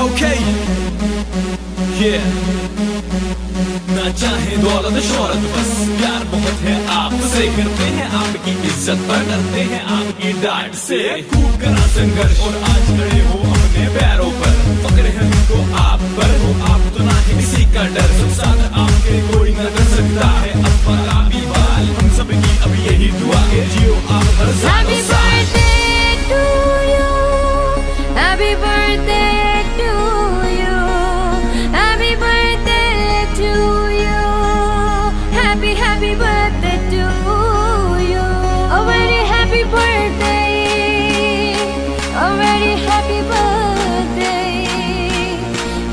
Okay, yeah. ना चाहे दौलत शोहरत बस प्यार बहुत है आपसे, करते हैं आपकी इज्जत पर, डरते हैं आपकी डांट से। खूब करा संघर्ष और आज खड़े हो अपने पैरों पर, फक्र है हमको आप पर, हो आप तो ना है किसी का डर। सब साथ आपके कोई न कर सकता है अब पर आपी बाल, हम सबकी अब यही दुआ है जियो आप हर साल। Happy birthday to you, happy birthday to you, happy birthday to you, a very happy birthday, a very happy birthday,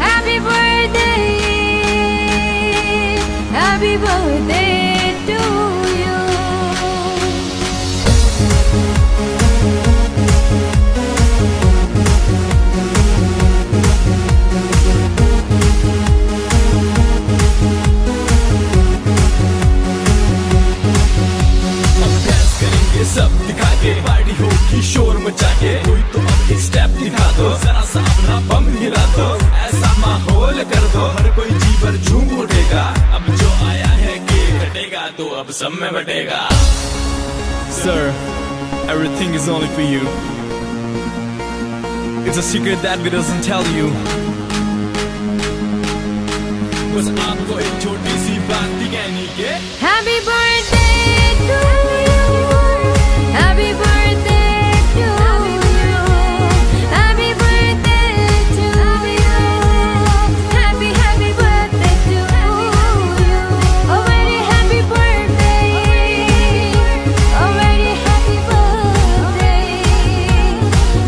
happy birthday, happy birthday to you. सब दिखा के पार्टी होगी शोर मचा के, कोई तो अब स्टेप दिखा दो, जरा सा अपना बम हिला दो, ऐसा माहौल कर दो हर कोई जी पर झूम उठेगा। अब जो आया है केक कटेगा तो अब सब में बटेगा। Sir, everything is only for you. It's a secret that we doesn't tell you. बस आपको एक छोटी सी बात कहनी के Happy birthday to you, happy birthday to you, happy birthday to you, happy birthday to you, a very happy birthday, a very happy birthday,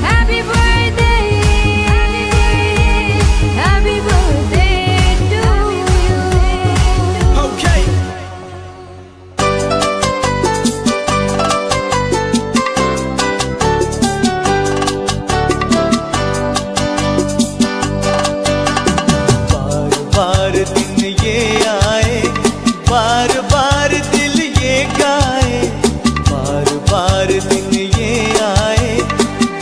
happy birthday, happy birthday to you. Okay. बार बार दिन ये आए, बार बार दिल ये गाए, बार बार दिन ये आए,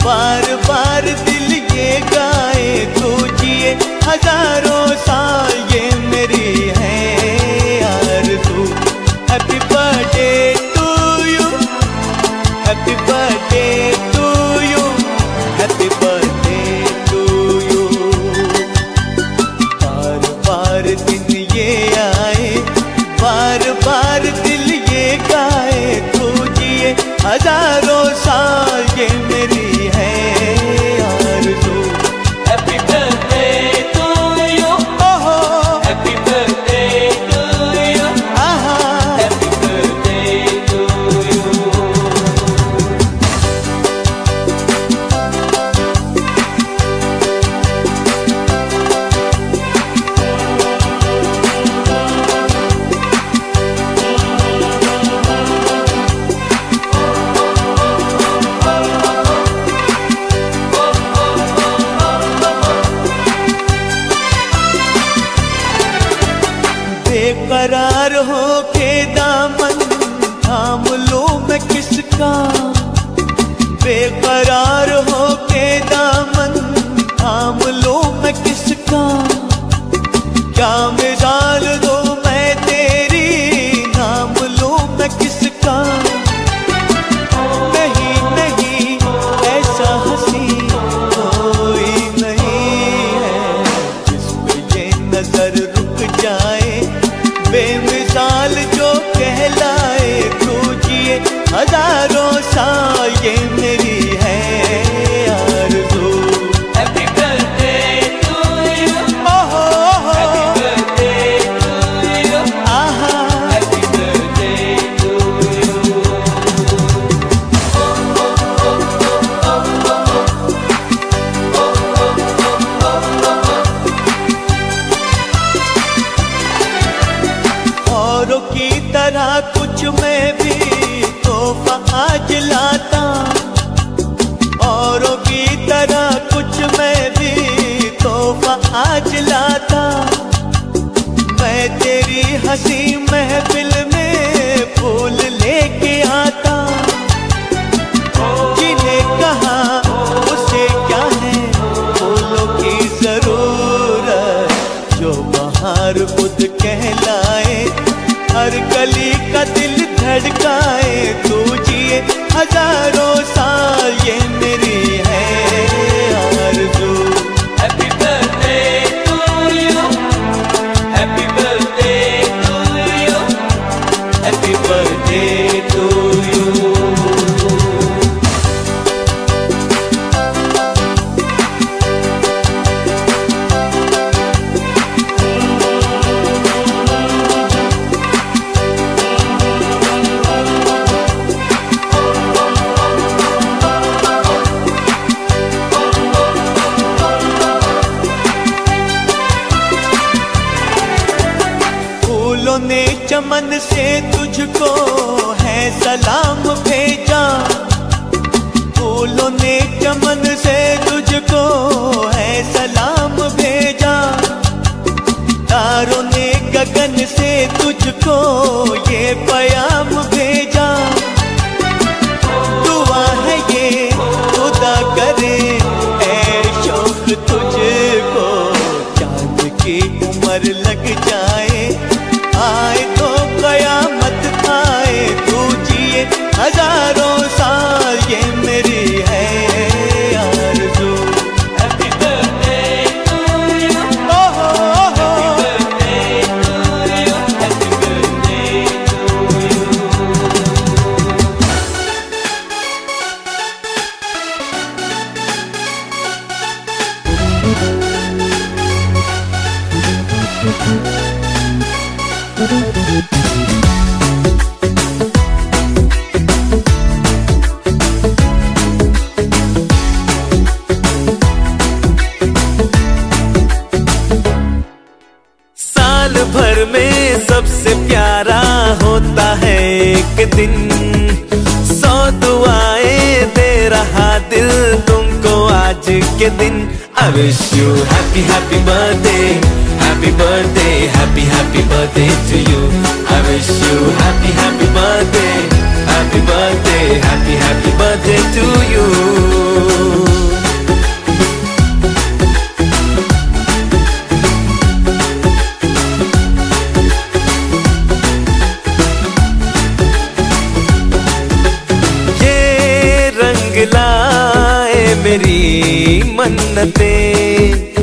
बार बार दिल ये गाए, तू जिए हजारों साल ये मेरी है आरज़ू। Happy birthday to you, happy birthday to you, happy birthday to you. बार बार दिन ये आए, बार बार दिल ये गाए, तू जिए हजारों साल ये मेरी है आरज़ू। हैप्पी बर्थडे टू यू, ओहो हैप्पी बर्थडे टू यू, आहा हैप्पी बर्थडे टू यू। बेकरार हो के दामन थाम लूं मैं किसका, बेकरार हो के दामन थाम लूं मैं किसका, क्या मिसाल दो मैं तेरी नाम लूं मैं किसका। नहीं नहीं ऐसा हंसी कोई नहीं है, जिस पे ये नजर रुक जाए, बेमिसाल जो कहलाए, तू जिए हजारों साल ये मेरी है आरज़ू। हैप्पी बर्थडे टू यू, ओहो हैप्पी बर्थडे टू यू, आहा हैप्पी बर्थडे टू यू। औरों की तरह कुछ मैं भी तोहफा आज लाता, औरों की तरह कुछ मैं भी तोहफा आज लाता, मैं तेरी हंसी महफिल में फूल लेके आता, जिन्हें कहा उसे क्या है जाए, हर गली का दिल धड़काए, तू जिए हजारों साल, ये मेरी है आरज़ू। Happy birthday to you, happy birthday to you, Happy birthday to you। फूलों ने चमन से तुझको है सलाम भेजा, फूलों ने चमन से तुझको है सलाम भेजा, तारों ने गगन से तुझको ये प्याम भेजा। दुआ है ये खुदा करे ऐ शौक तुझको, चांद की उम्र लग जाए, आए तो कयामत आए, तू जिए हजारों साल, ये मेरी है आरज़ू। happy birthday to you, ओ हो, birthday to you, happy birthday to you। साल भर में सबसे प्यारा होता है एक दिन, 100 दुआएं दे रहा दिल तुमको आज के दिन। I wish you happy happy birthday, happy birthday, happy happy birthday to you। I wish you happy happy birthday, happy birthday, happy happy birthday to you। लाए मेरी मन्नतें,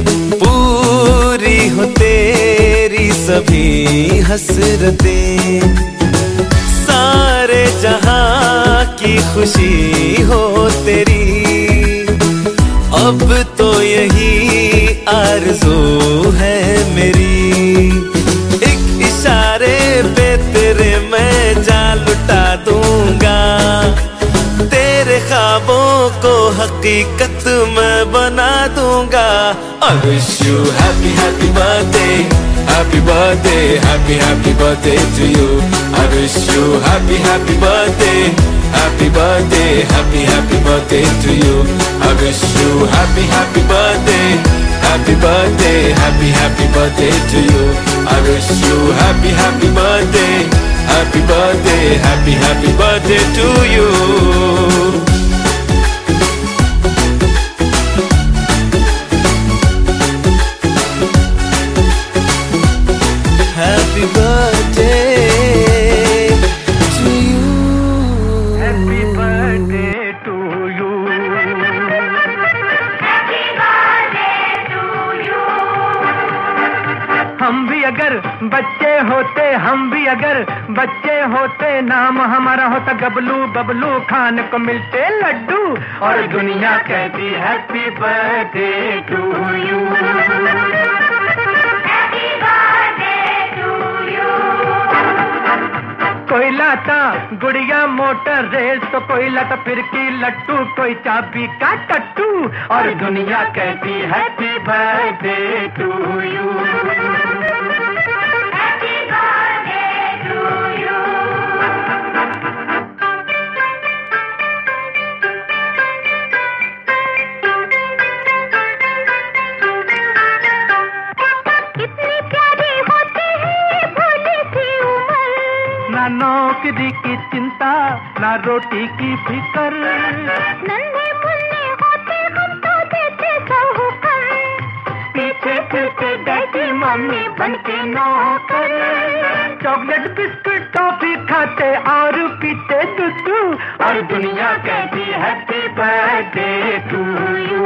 पूरी हो तेरी सभी हसरतें, सारे जहां की खुशी हो तेरी, अब तो यही आरज़ू है मेरी। एक इशारे पे तेरे मैं जान लुटा दूंगा, तेरे ख्वाबों को हकीकत मैं बना दूंगा। I wish you happy happy birthday, happy birthday, happy happy birthday to you। I wish you happy happy birthday, happy birthday, happy happy birthday to you। I wish you happy happy birthday, happy birthday, happy happy birthday to you। I wish you happy happy birthday, happy birthday, happy happy birthday to you। Happy birthday to you, Happy birthday to you, Happy birthday to you। हम भी अगर बच्चे होते, हम भी अगर बच्चे होते, नाम हमारा होता गबलू, बबलू खान को मिलते लड्डू, और दुनिया कहती happy birthday to you. Happy birthday to you। कोई लाता गुड़िया मोटर रेल, तो कोई लाता फिरकी लट्टू, कोई चाबी का टट्टू, और दुनिया कहती happy birthday to you. Happy birthday to you। कितनी प्यारी होती है भोली सी उम्र, ना नौकरी की चिंता, ना रोटी की फिकर, नन्हे मुन्ने होते हम तो देते साहूकर, पीछे फिरते डैडी मम्मी बनके नौकर। चॉकलेट बिस्कुट टॉफी खाते और पीते दूध, और दुनिया कहती हैप्पी बर्थडे टू यू।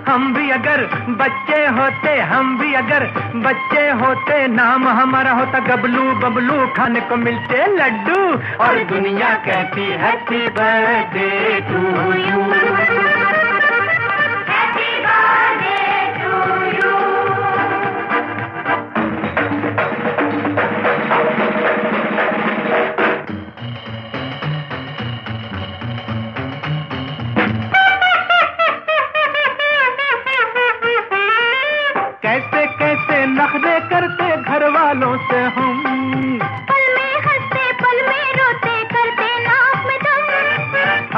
हम भी अगर बच्चे होते, हम भी अगर बच्चे होते, नाम हमारा होता गबलू बबलू, खाने को मिलते लड्डू, और दुनिया कहती हैप्पी बर्थडे टू यू। कैसे कैसे नखरे करते घर वालों से हम, पल में हंसते पल में रोते, करते नाक में दम,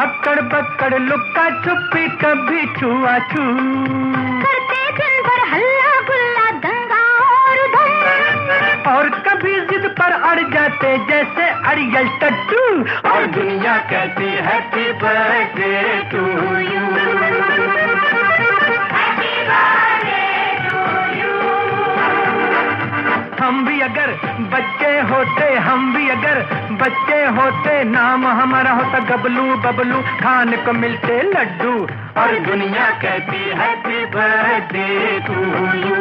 अक्कड़ बक्कड़ लुक्का छुपी कभी छुआ छू, करते दिन भर हल्ला गुल्ला दंगा और धम, और कभी जिद पर अड़ जाते जैसे अड़ियल टट्टू, और दुनिया कहती हैप्पी बर्थडे टू यू। हम भी अगर बच्चे होते, हम भी अगर बच्चे होते, नाम हमारा होता गबलू बबलू, खाने को मिलते लड्डू, और दुनिया कहती हैप्पी बर्थडे टू यू।